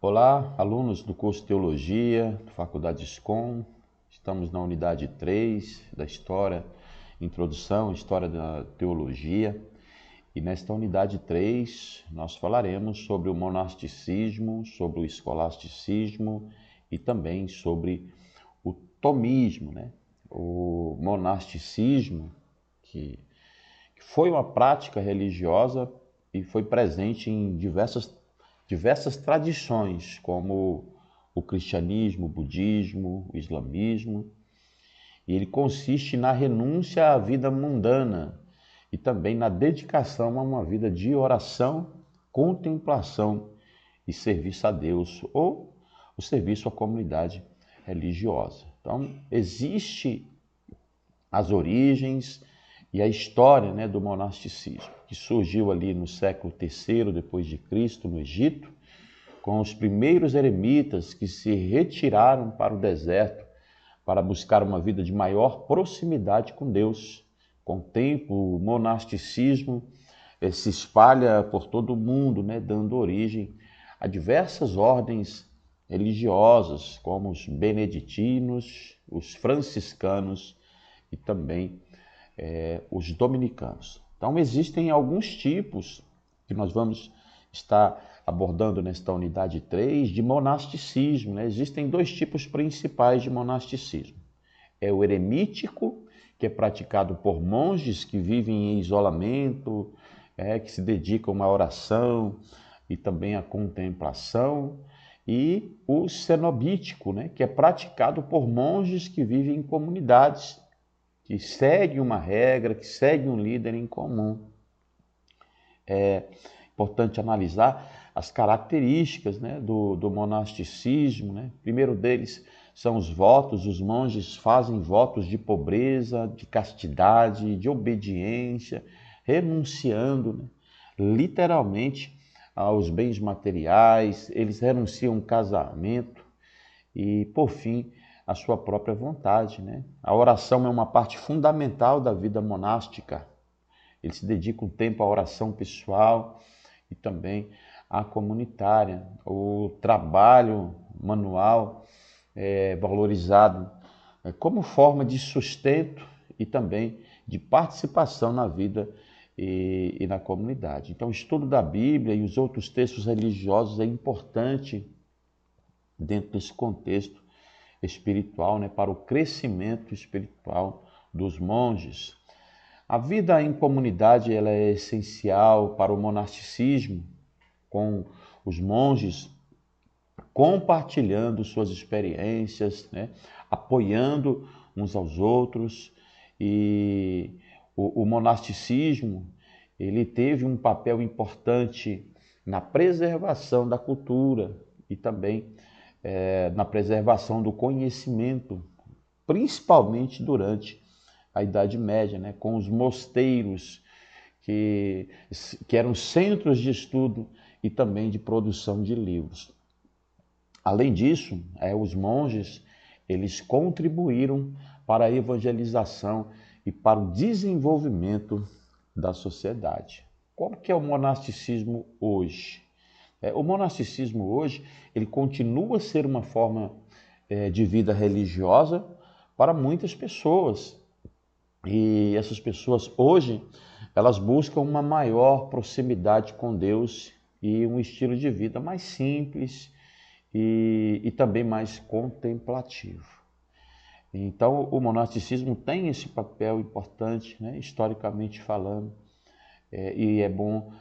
Olá, alunos do curso de Teologia, da Faculdade SCOM. Estamos na unidade 3 da História, Introdução à História da Teologia. E nesta unidade 3 nós falaremos sobre o monasticismo, sobre o escolasticismo e também sobre o tomismo, né? O monasticismo, que foi uma prática religiosa e foi presente em diversas tradições, como o cristianismo, o budismo, o islamismo. E ele consiste na renúncia à vida mundana e também na dedicação a uma vida de oração, contemplação e serviço a Deus, ou o serviço à comunidade religiosa. Então, existe as origens e a história, né, do monasticismo, que surgiu ali no século III depois de Cristo, no Egito, com os primeiros eremitas que se retiraram para o deserto para buscar uma vida de maior proximidade com Deus. Com o tempo, o monasticismo se espalha por todo o mundo, né, dando origem a diversas ordens religiosas, como os beneditinos, os franciscanos e também os dominicanos. Então, existem alguns tipos que nós vamos estar abordando nesta unidade 3 de monasticismo, né? Existem dois tipos principais de monasticismo. É o eremítico, que é praticado por monges que vivem em isolamento, que se dedicam à oração e também à contemplação, e o cenobítico, né? Que é praticado por monges que vivem em comunidades, que segue uma regra, que segue um líder em comum. É importante analisar as características, né, do monasticismo, né? Primeiro deles são os votos. Os monges fazem votos de pobreza, de castidade, de obediência, renunciando, né, literalmente aos bens materiais. Eles renunciam ao casamento e, por fim, a sua própria vontade, né? A oração é uma parte fundamental da vida monástica. Eles se dedicam um tempo à oração pessoal e também à comunitária. O trabalho manual é valorizado como forma de sustento e também de participação na vida e na comunidade. Então, o estudo da Bíblia e os outros textos religiosos é importante dentro desse contexto espiritual, né, para o crescimento espiritual dos monges. A vida em comunidade ela é essencial para o monasticismo, com os monges compartilhando suas experiências, né, apoiando uns aos outros. E o monasticismo ele teve um papel importante na preservação da cultura e também na preservação do conhecimento, principalmente durante a Idade Média, né, com os mosteiros, que eram centros de estudo e também de produção de livros. Além disso, os monges eles contribuíram para a evangelização e para o desenvolvimento da sociedade. Como que é o monasticismo hoje? O monasticismo hoje ele continua a ser uma forma de vida religiosa para muitas pessoas. E essas pessoas hoje, elas buscam uma maior proximidade com Deus e um estilo de vida mais simples e também mais contemplativo. Então, o monasticismo tem esse papel importante, né, historicamente falando, e é bom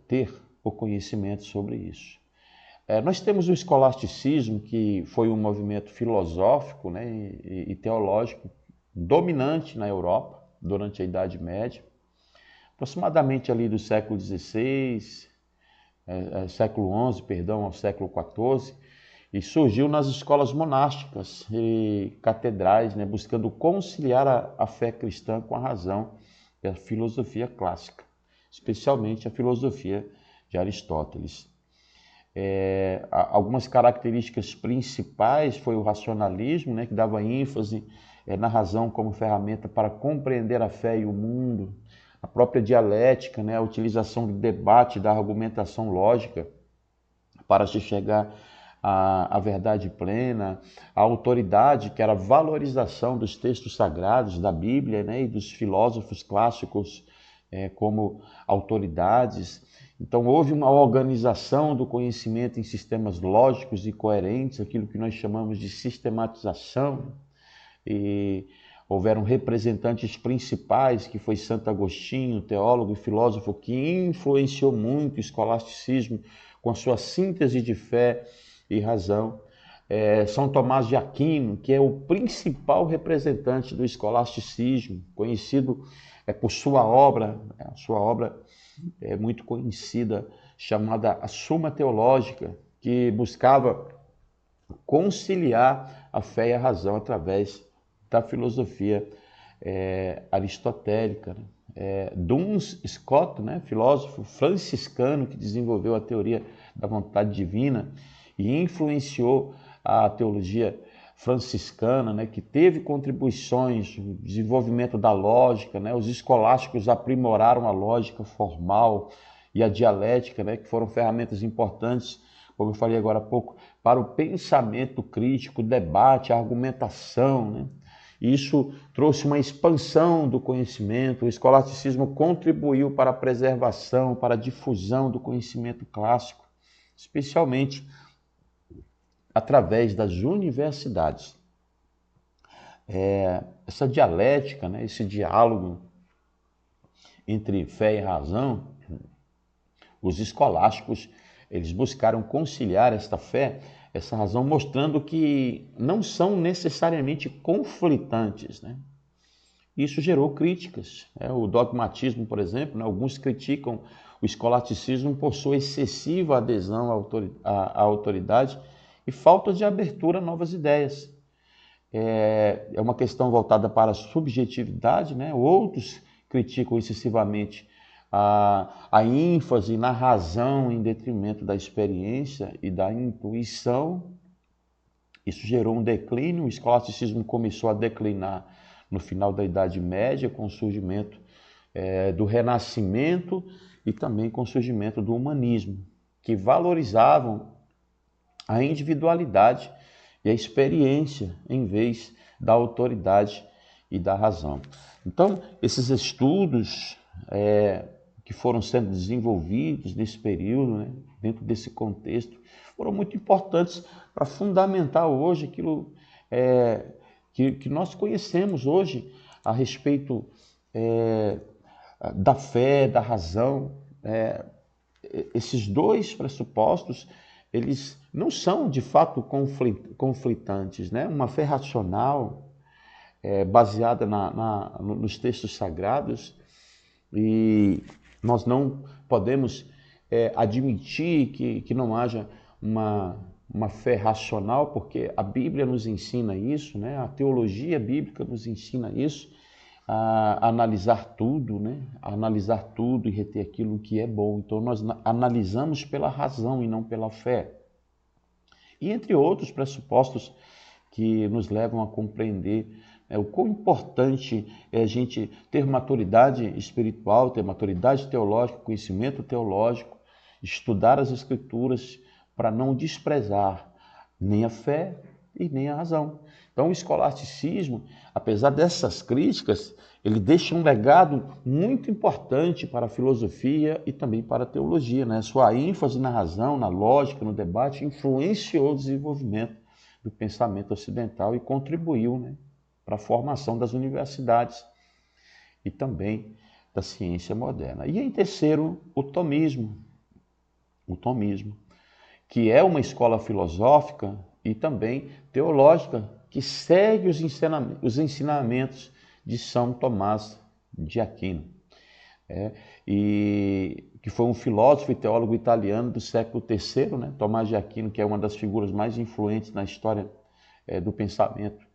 ter o conhecimento sobre isso. Nós temos o escolasticismo, que foi um movimento filosófico, né, e teológico dominante na Europa durante a Idade Média, aproximadamente ali do século XVI, século XI, perdão, ao século XIV, e surgiu nas escolas monásticas e catedrais, né, buscando conciliar a fé cristã com a razão e a filosofia clássica, especialmente a filosofia de Aristóteles. Algumas características principais foi o racionalismo, né, que dava ênfase na razão como ferramenta para compreender a fé e o mundo, a própria dialética, né, a utilização do debate, da argumentação lógica para se chegar à verdade plena, à autoridade, que era a valorização dos textos sagrados da Bíblia, né, e dos filósofos clássicos como autoridades. Então, houve uma organização do conhecimento em sistemas lógicos e coerentes, aquilo que nós chamamos de sistematização, e houveram representantes principais, que foi Santo Agostinho, teólogo e filósofo, que influenciou muito o escolasticismo com a sua síntese de fé e razão. São Tomás de Aquino, que é o principal representante do escolasticismo, conhecido por sua obra, a sua obra é muito conhecida, chamada a Suma Teológica, que buscava conciliar a fé e a razão através da filosofia aristotélica. Duns Scott, né, filósofo franciscano que desenvolveu a teoria da vontade divina e influenciou a teologia franciscana, né, que teve contribuições no desenvolvimento da lógica, né, os escolásticos aprimoraram a lógica formal e a dialética, né, que foram ferramentas importantes, como eu falei agora há pouco, para o pensamento crítico, o debate, a argumentação, né? Isso trouxe uma expansão do conhecimento, o escolasticismo contribuiu para a preservação, para a difusão do conhecimento clássico, especialmente através das universidades. Essa dialética, né, esse diálogo entre fé e razão, os escolásticos, eles buscaram conciliar esta fé, essa razão, mostrando que não são necessariamente conflitantes, né? Isso gerou críticas. O dogmatismo, por exemplo, né, alguns criticam o escolasticismo por sua excessiva adesão à autoridade e falta de abertura a novas ideias. É uma questão voltada para a subjetividade, né? Outros criticam excessivamente a ênfase na razão em detrimento da experiência e da intuição. Isso gerou um declínio, o escolasticismo começou a declinar no final da Idade Média, com o surgimento do Renascimento e também com o surgimento do humanismo, que valorizavam a individualidade e a experiência em vez da autoridade e da razão. Então, esses estudos que foram sendo desenvolvidos nesse período, né, dentro desse contexto, foram muito importantes para fundamentar hoje aquilo que nós conhecemos hoje a respeito da fé, da razão. Esses dois pressupostos, eles não são de fato conflitantes, né? Uma fé racional baseada nos textos sagrados, e nós não podemos admitir que não haja uma fé racional, porque a Bíblia nos ensina isso, né? A teologia bíblica nos ensina isso, a analisar tudo, né? A analisar tudo e reter aquilo que é bom. Então nós analisamos pela razão e não pela fé. E entre outros pressupostos que nos levam a compreender o quão importante é a gente ter maturidade espiritual, ter maturidade teológica, conhecimento teológico, estudar as Escrituras para não desprezar nem a fé e nem a razão. Então o escolasticismo, apesar dessas críticas, ele deixa um legado muito importante para a filosofia e também para a teologia, né? Sua ênfase na razão, na lógica, no debate, influenciou o desenvolvimento do pensamento ocidental e contribuiu, né, para a formação das universidades e também da ciência moderna. E em terceiro, o tomismo. O tomismo, que é uma escola filosófica e também teológica que segue os ensinamentos de São Tomás de Aquino, e que foi um filósofo e teólogo italiano do século III, né? Tomás de Aquino, que é uma das figuras mais influentes na história do pensamento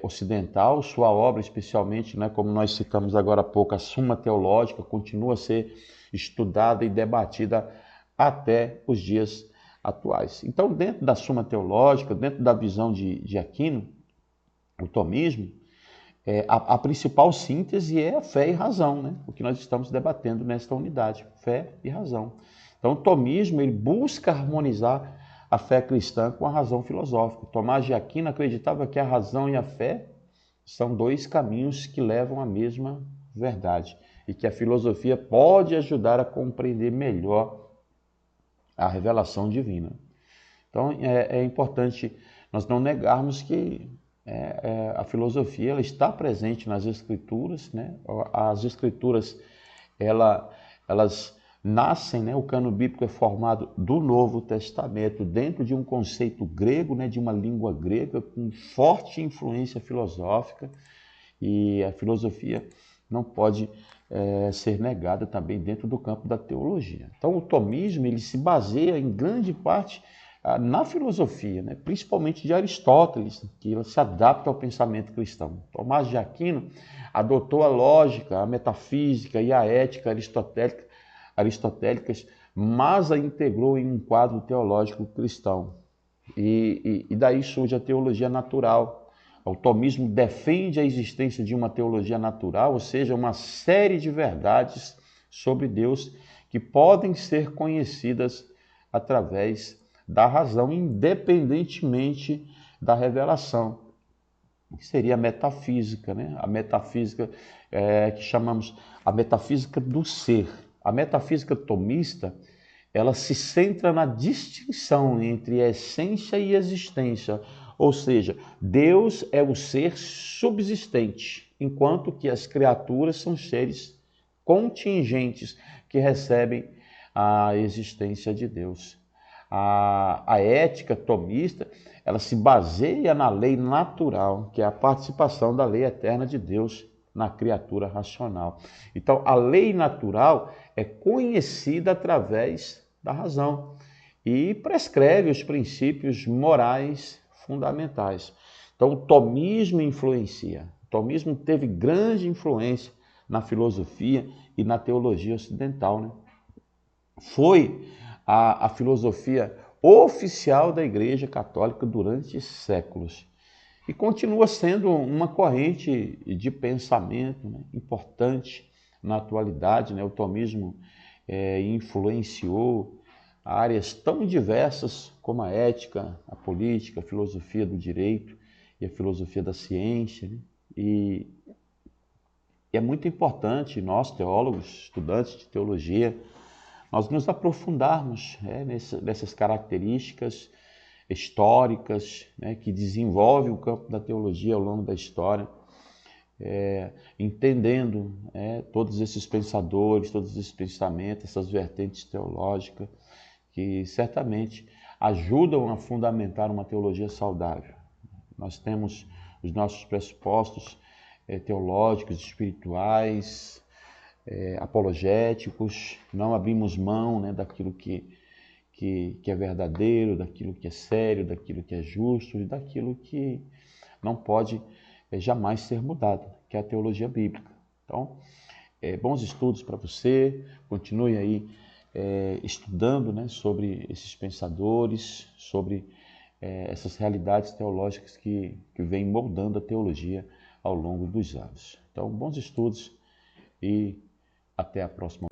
ocidental. Sua obra, especialmente, né, como nós citamos agora há pouco, a Suma Teológica, continua a ser estudada e debatida até os dias atuais. Então, dentro da Suma Teológica, dentro da visão de Aquino, o tomismo, a principal síntese é a fé e razão, né? O que nós estamos debatendo nesta unidade, fé e razão. Então o tomismo ele busca harmonizar a fé cristã com a razão filosófica. Tomás de Aquino acreditava que a razão e a fé são dois caminhos que levam à mesma verdade e que a filosofia pode ajudar a compreender melhor a revelação divina. Então é importante nós não negarmos que a filosofia ela está presente nas escrituras, né? As escrituras elas nascem, né? O cânon bíblico é formado do Novo Testamento dentro de um conceito grego, né? De uma língua grega com forte influência filosófica, e a filosofia não pode ser negada também dentro do campo da teologia. Então o tomismo ele se baseia em grande parte na filosofia, né? Principalmente de Aristóteles, que ela se adapta ao pensamento cristão. Tomás de Aquino adotou a lógica, a metafísica e a ética aristotélicas, mas a integrou em um quadro teológico cristão. E daí surge a teologia natural. O tomismo defende a existência de uma teologia natural, ou seja, uma série de verdades sobre Deus que podem ser conhecidas através da razão, independentemente da revelação, que seria a metafísica, né? A metafísica que chamamos a metafísica do ser. A metafísica tomista, ela se centra na distinção entre essência e existência, ou seja, Deus é o ser subsistente, enquanto que as criaturas são seres contingentes que recebem a existência de Deus. A ética tomista, ela se baseia na lei natural, que é a participação da lei eterna de Deus na criatura racional. Então, a lei natural é conhecida através da razão e prescreve os princípios morais fundamentais. Então, o tomismo influencia. O tomismo teve grande influência na filosofia e na teologia ocidental, né? Foi a filosofia oficial da Igreja Católica durante séculos e continua sendo uma corrente de pensamento, né, importante na atualidade, né? O tomismo influenciou áreas tão diversas como a ética, a política, a filosofia do direito e a filosofia da ciência, né? E é muito importante nós, teólogos, estudantes de teologia, nós nos aprofundarmos nessas características históricas, né, que desenvolve o campo da teologia ao longo da história, entendendo todos esses pensadores, todos esses pensamentos, essas vertentes teológicas, que certamente ajudam a fundamentar uma teologia saudável. Nós temos os nossos pressupostos teológicos, espirituais, apologéticos, não abrimos mão, né, daquilo que é verdadeiro, daquilo que é sério, daquilo que é justo e daquilo que não pode jamais ser mudado, que é a teologia bíblica. Então, bons estudos para você, continue aí estudando, né, sobre esses pensadores, sobre essas realidades teológicas que vêm moldando a teologia ao longo dos anos. Então, bons estudos e até a próxima.